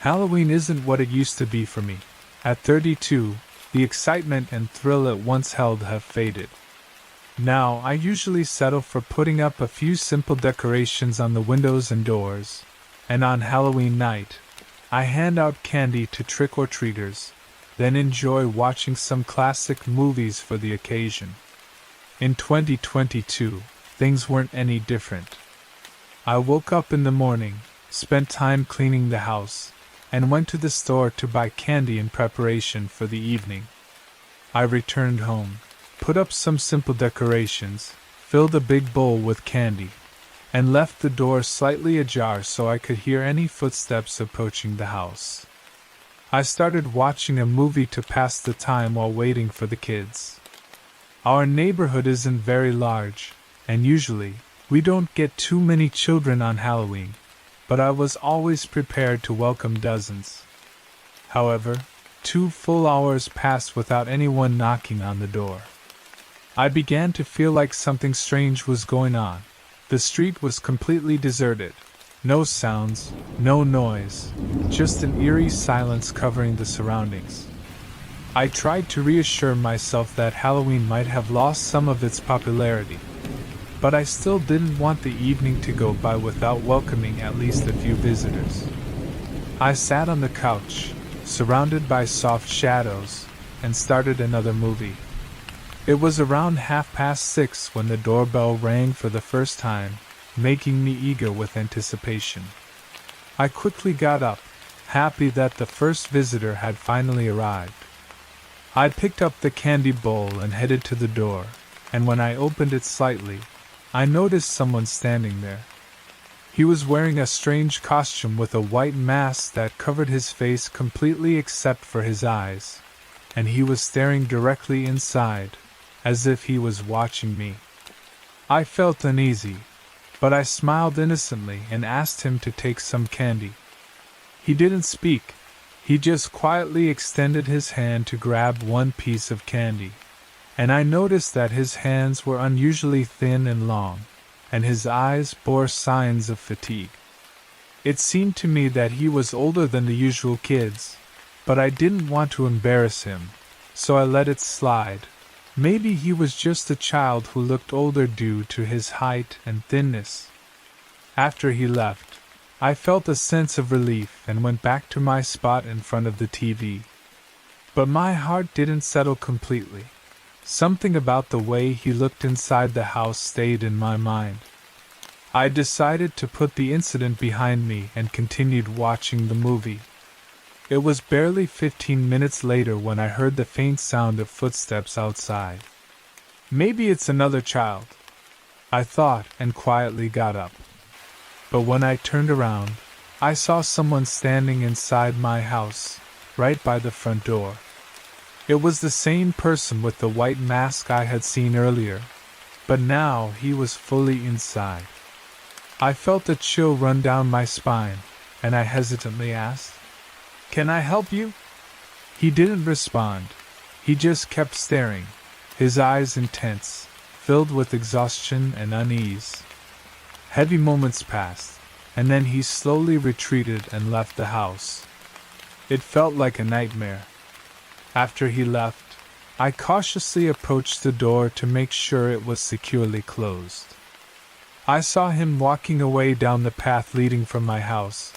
Halloween isn't what it used to be for me. At 32, the excitement and thrill it once held have faded. Now, I usually settle for putting up a few simple decorations on the windows and doors, and on Halloween night, I hand out candy to trick-or-treaters, then enjoy watching some classic movies for the occasion. In 2022, things weren't any different. I woke up in the morning, spent time cleaning the house, and went to the store to buy candy in preparation for the evening. I returned home, put up some simple decorations, filled a big bowl with candy, and left the door slightly ajar so I could hear any footsteps approaching the house. I started watching a movie to pass the time while waiting for the kids. Our neighborhood isn't very large, and usually, we don't get too many children on Halloween, but I was always prepared to welcome dozens. However, 2 full hours passed without anyone knocking on the door. I began to feel like something strange was going on. The street was completely deserted. No sounds, no noise, just an eerie silence covering the surroundings. I tried to reassure myself that Halloween might have lost some of its popularity, but I still didn't want the evening to go by without welcoming at least a few visitors. I sat on the couch, surrounded by soft shadows, and started another movie. It was around 6:30 when the doorbell rang for the first time, making me eager with anticipation. I quickly got up, happy that the first visitor had finally arrived. I picked up the candy bowl and headed to the door, and when I opened it slightly, I noticed someone standing there. He was wearing a strange costume with a white mask that covered his face completely except for his eyes, and he was staring directly inside, as if he was watching me. I felt uneasy, but I smiled innocently and asked him to take some candy. He didn't speak. He just quietly extended his hand to grab one piece of candy, and I noticed that his hands were unusually thin and long, and his eyes bore signs of fatigue. It seemed to me that he was older than the usual kids, but I didn't want to embarrass him, so I let it slide. Maybe he was just a child who looked older due to his height and thinness. After he left, I felt a sense of relief and went back to my spot in front of the TV. But my heart didn't settle completely. Something about the way he looked inside the house stayed in my mind. I decided to put the incident behind me and continued watching the movie. It was barely 15 minutes later when I heard the faint sound of footsteps outside. Maybe it's another child, I thought, and quietly got up. But when I turned around, I saw someone standing inside my house, right by the front door. It was the same person with the white mask I had seen earlier, but now he was fully inside. I felt a chill run down my spine, and I hesitantly asked, "Can I help you?" He didn't respond. He just kept staring, his eyes intense, filled with exhaustion and unease. Heavy moments passed, and then he slowly retreated and left the house. It felt like a nightmare. After he left, I cautiously approached the door to make sure it was securely closed. I saw him walking away down the path leading from my house,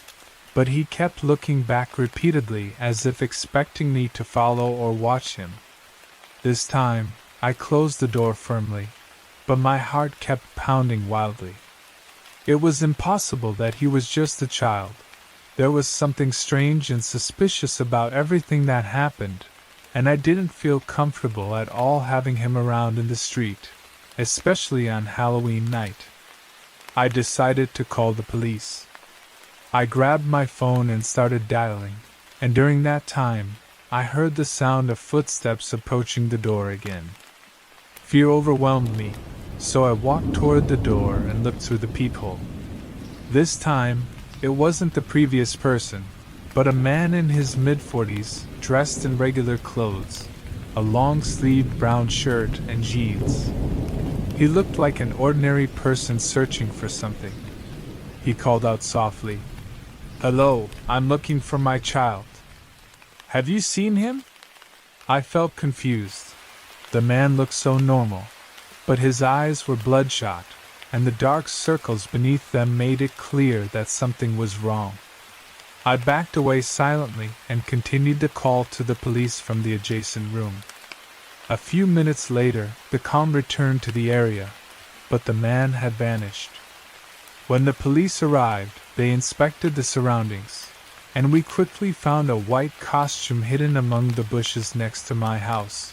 but he kept looking back repeatedly as if expecting me to follow or watch him. This time, I closed the door firmly, but my heart kept pounding wildly. It was impossible that he was just a child. There was something strange and suspicious about everything that happened, and I didn't feel comfortable at all having him around in the street, especially on Halloween night. I decided to call the police. I grabbed my phone and started dialing, and during that time, I heard the sound of footsteps approaching the door again. Fear overwhelmed me, so I walked toward the door and looked through the peephole. This time, it wasn't the previous person, but a man in his mid-40s, dressed in regular clothes, a long-sleeved brown shirt and jeans. He looked like an ordinary person searching for something. He called out softly, Hello, I'm looking for my child. Have you seen him? I felt confused. The man looked so normal, but his eyes were bloodshot, and the dark circles beneath them made it clear that something was wrong. I backed away silently and continued to call to the police from the adjacent room. A few minutes later, the calm returned to the area, but the man had vanished. When the police arrived, they inspected the surroundings, and we quickly found a white costume hidden among the bushes next to my house.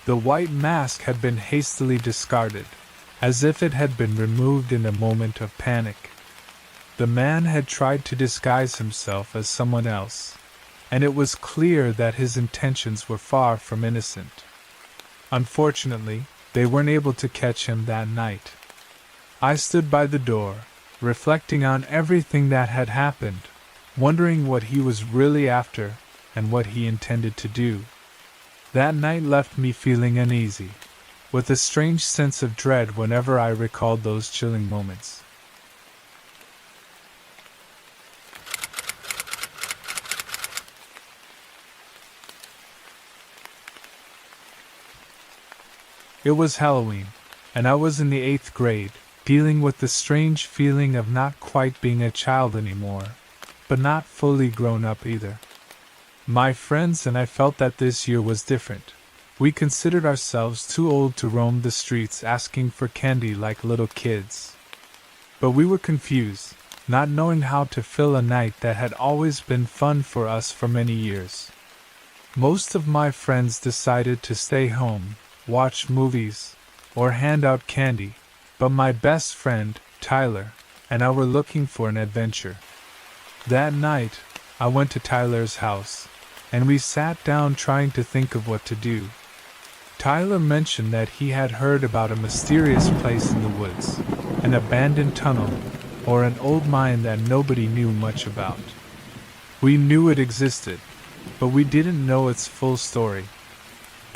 The white mask had been hastily discarded, as if it had been removed in a moment of panic. The man had tried to disguise himself as someone else, and it was clear that his intentions were far from innocent. Unfortunately, they weren't able to catch him that night. I stood by the door, reflecting on everything that had happened, wondering what he was really after and what he intended to do. That night left me feeling uneasy, with a strange sense of dread whenever I recalled those chilling moments. It was Halloween, and I was in the 8th grade, dealing with the strange feeling of not quite being a child anymore, but not fully grown up either. My friends and I felt that this year was different. We considered ourselves too old to roam the streets asking for candy like little kids. But we were confused, not knowing how to fill a night that had always been fun for us for many years. Most of my friends decided to stay home, watch movies, or hand out candy, but my best friend, Tyler, and I were looking for an adventure. That night, I went to Tyler's house, and we sat down trying to think of what to do. Tyler mentioned that he had heard about a mysterious place in the woods, an abandoned tunnel, or an old mine that nobody knew much about. We knew it existed, but we didn't know its full story.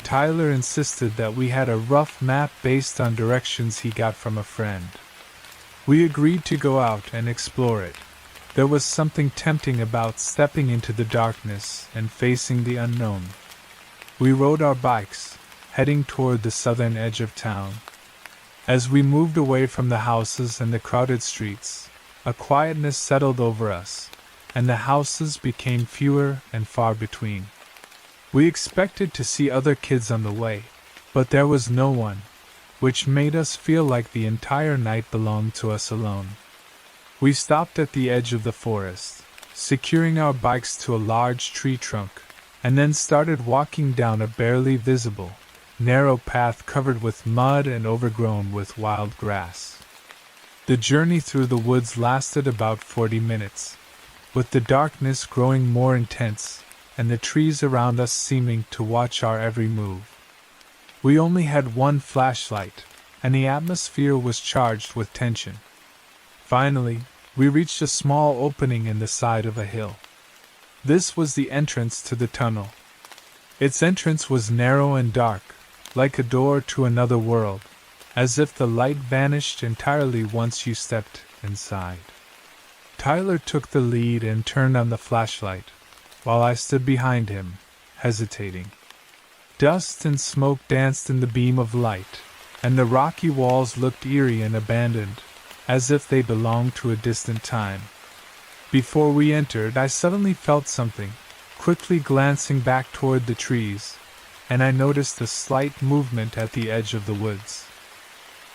Tyler insisted that we had a rough map based on directions he got from a friend. We agreed to go out and explore it. There was something tempting about stepping into the darkness and facing the unknown. We rode our bikes, heading toward the southern edge of town. As we moved away from the houses and the crowded streets, a quietness settled over us, and the houses became fewer and far between. We expected to see other kids on the way, but there was no one, which made us feel like the entire night belonged to us alone. We stopped at the edge of the forest, securing our bikes to a large tree trunk, and then started walking down a barely visible, narrow path covered with mud and overgrown with wild grass. The journey through the woods lasted about 40 minutes, with the darkness growing more intense and the trees around us seeming to watch our every move. We only had one flashlight, and the atmosphere was charged with tension. Finally, we reached a small opening in the side of a hill. This was the entrance to the tunnel. Its entrance was narrow and dark, like a door to another world, as if the light vanished entirely once you stepped inside. Tyler took the lead and turned on the flashlight, while I stood behind him, hesitating. Dust and smoke danced in the beam of light, and the rocky walls looked eerie and abandoned, as if they belonged to a distant time. Before we entered, I suddenly felt something, quickly glancing back toward the trees, and I noticed a slight movement at the edge of the woods.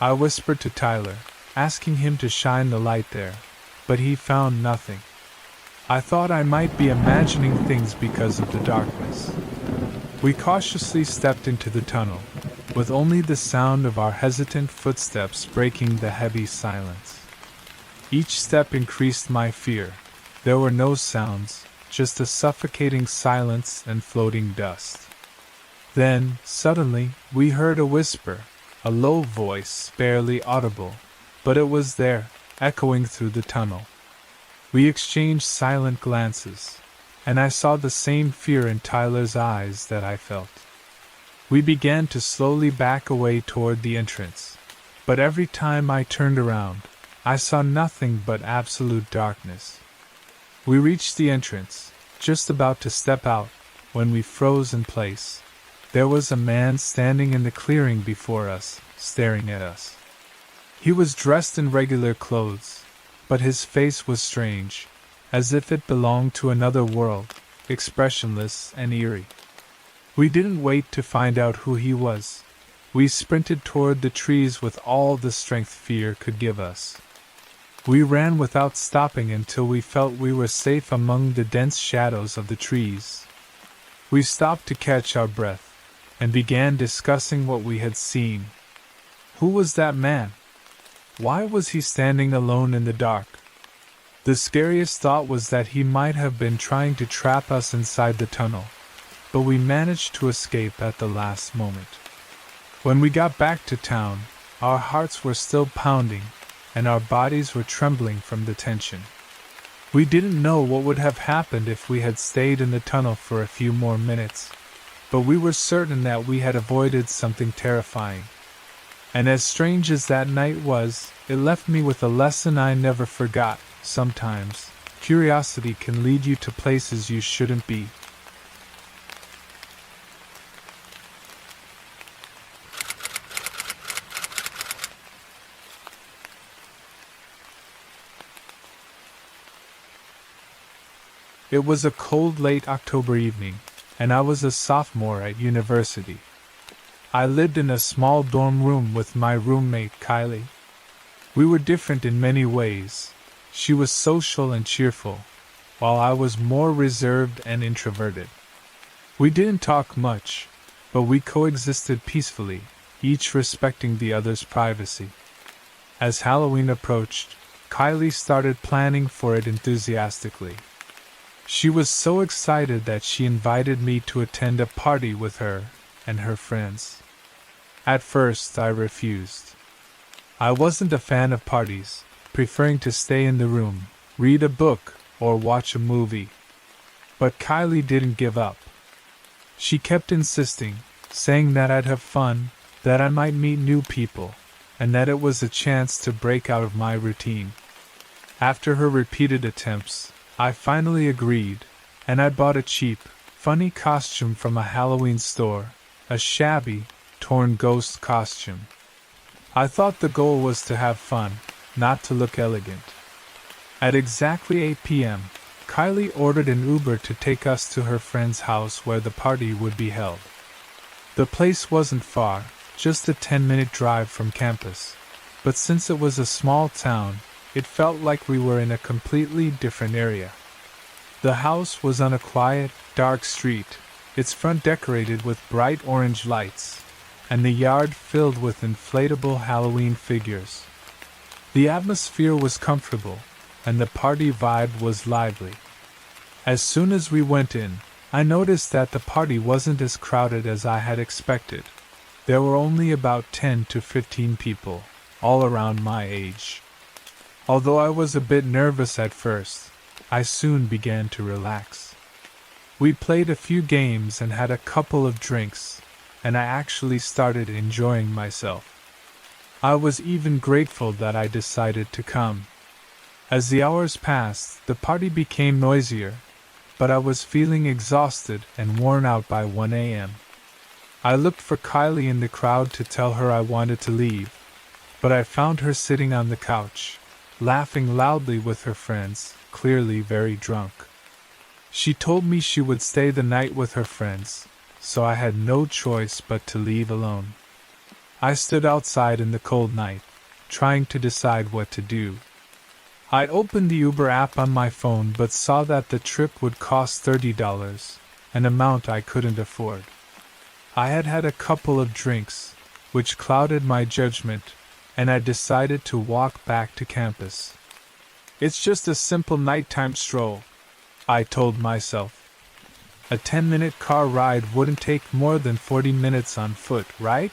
I whispered to Tyler, asking him to shine the light there, but he found nothing. I thought I might be imagining things because of the darkness. We cautiously stepped into the tunnel, with only the sound of our hesitant footsteps breaking the heavy silence. Each step increased my fear. There were no sounds, just a suffocating silence and floating dust. Then, suddenly, we heard a whisper, a low voice, barely audible, but it was there, echoing through the tunnel. We exchanged silent glances, and I saw the same fear in Tyler's eyes that I felt. We began to slowly back away toward the entrance, but every time I turned around, I saw nothing but absolute darkness. We reached the entrance, just about to step out, when we froze in place. There was a man standing in the clearing before us, staring at us. He was dressed in regular clothes, but his face was strange, as if it belonged to another world, expressionless and eerie. We didn't wait to find out who he was. We sprinted toward the trees with all the strength fear could give us. We ran without stopping until we felt we were safe among the dense shadows of the trees. We stopped to catch our breath, and began discussing what we had seen. Who was that man? Why was he standing alone in the dark? The scariest thought was that he might have been trying to trap us inside the tunnel, but we managed to escape at the last moment. When we got back to town, our hearts were still pounding, and our bodies were trembling from the tension. We didn't know what would have happened if we had stayed in the tunnel for a few more minutes, but we were certain that we had avoided something terrifying. And as strange as that night was, it left me with a lesson I never forgot. Sometimes, curiosity can lead you to places you shouldn't be. It was a cold late October evening, and I was a sophomore at university. I lived in a small dorm room with my roommate Kylie. We were different in many ways. She was social and cheerful, while I was more reserved and introverted. We didn't talk much, but we coexisted peacefully, each respecting the other's privacy. As Halloween approached, Kylie started planning for it enthusiastically. She was so excited that she invited me to attend a party with her and her friends. At first, I refused. I wasn't a fan of parties, preferring to stay in the room, read a book, or watch a movie. But Kylie didn't give up. She kept insisting, saying that I'd have fun, that I might meet new people, and that it was a chance to break out of my routine. After her repeated attempts, I finally agreed, and I bought a cheap, funny costume from a Halloween store, a shabby, torn ghost costume. I thought the goal was to have fun, not to look elegant. At exactly 8 p.m., Kylie ordered an Uber to take us to her friend's house where the party would be held. The place wasn't far, just a 10-minute drive from campus, but since it was a small town, it felt like we were in a completely different area. The house was on a quiet, dark street, its front decorated with bright orange lights, and the yard filled with inflatable Halloween figures. The atmosphere was comfortable, and the party vibe was lively. As soon as we went in, I noticed that the party wasn't as crowded as I had expected. There were only about 10 to 15 people, all around my age. Although I was a bit nervous at first, I soon began to relax. We played a few games and had a couple of drinks, and I actually started enjoying myself. I was even grateful that I decided to come. As the hours passed, the party became noisier, but I was feeling exhausted and worn out by 1 a.m. I looked for Kylie in the crowd to tell her I wanted to leave, but I found her sitting on the couch, laughing loudly with her friends, clearly very drunk. She told me she would stay the night with her friends, so I had no choice but to leave alone. I stood outside in the cold night, trying to decide what to do. I opened the Uber app on my phone but saw that the trip would cost $30, an amount I couldn't afford. I had had a couple of drinks, which clouded my judgment, and I decided to walk back to campus. It's just a simple nighttime stroll, I told myself. A 10-minute car ride wouldn't take more than 40 minutes on foot, right?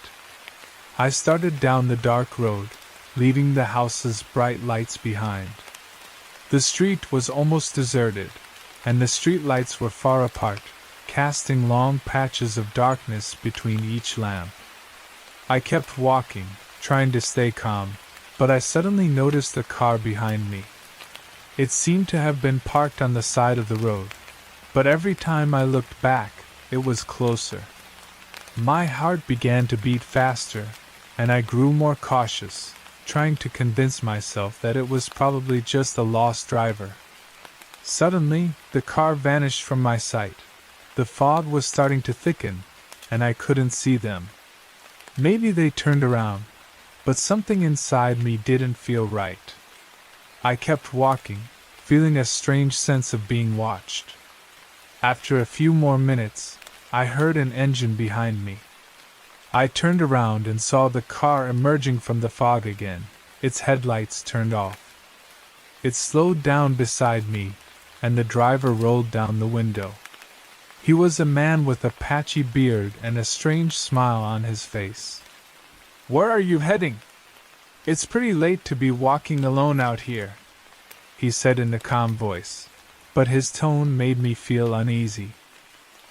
I started down the dark road, leaving the house's bright lights behind. The street was almost deserted, and the street lights were far apart, casting long patches of darkness between each lamp. I kept walking, trying to stay calm, but I suddenly noticed a car behind me. It seemed to have been parked on the side of the road, but every time I looked back, it was closer. My heart began to beat faster, and I grew more cautious, trying to convince myself that it was probably just a lost driver. Suddenly, the car vanished from my sight. The fog was starting to thicken, and I couldn't see them. Maybe they turned around, but something inside me didn't feel right. I kept walking, feeling a strange sense of being watched. After a few more minutes, I heard an engine behind me. I turned around and saw the car emerging from the fog again, its headlights turned off. It slowed down beside me, and the driver rolled down the window. He was a man with a patchy beard and a strange smile on his face. "Where are you heading? It's pretty late to be walking alone out here," he said in a calm voice, but his tone made me feel uneasy.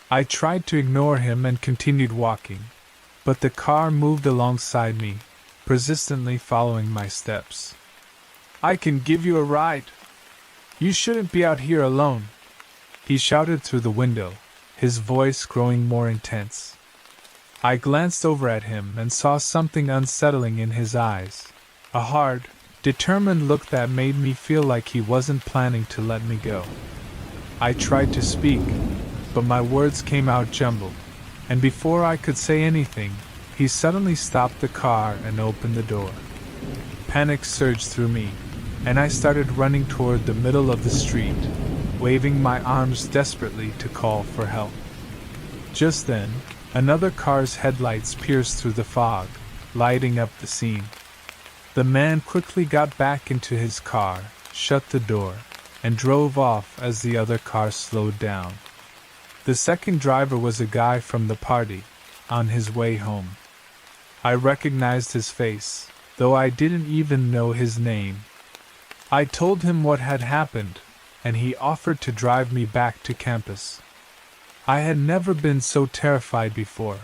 I tried to ignore him and continued walking, but the car moved alongside me, persistently following my steps. "I can give you a ride. You shouldn't be out here alone," he shouted through the window, his voice growing more intense. I glanced over at him and saw something unsettling in his eyes, a hard, determined look that made me feel like he wasn't planning to let me go. I tried to speak, but my words came out jumbled, and before I could say anything, he suddenly stopped the car and opened the door. Panic surged through me, and I started running toward the middle of the street, waving my arms desperately to call for help. Just then, another car's headlights pierced through the fog, lighting up the scene. The man quickly got back into his car, shut the door, and drove off as the other car slowed down. The second driver was a guy from the party, on his way home. I recognized his face, though I didn't even know his name. I told him what had happened, and he offered to drive me back to campus. I had never been so terrified before,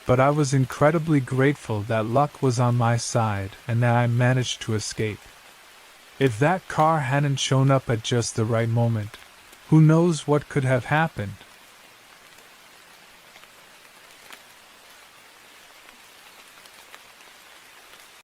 but I was incredibly grateful that luck was on my side and that I managed to escape. If that car hadn't shown up at just the right moment, who knows what could have happened?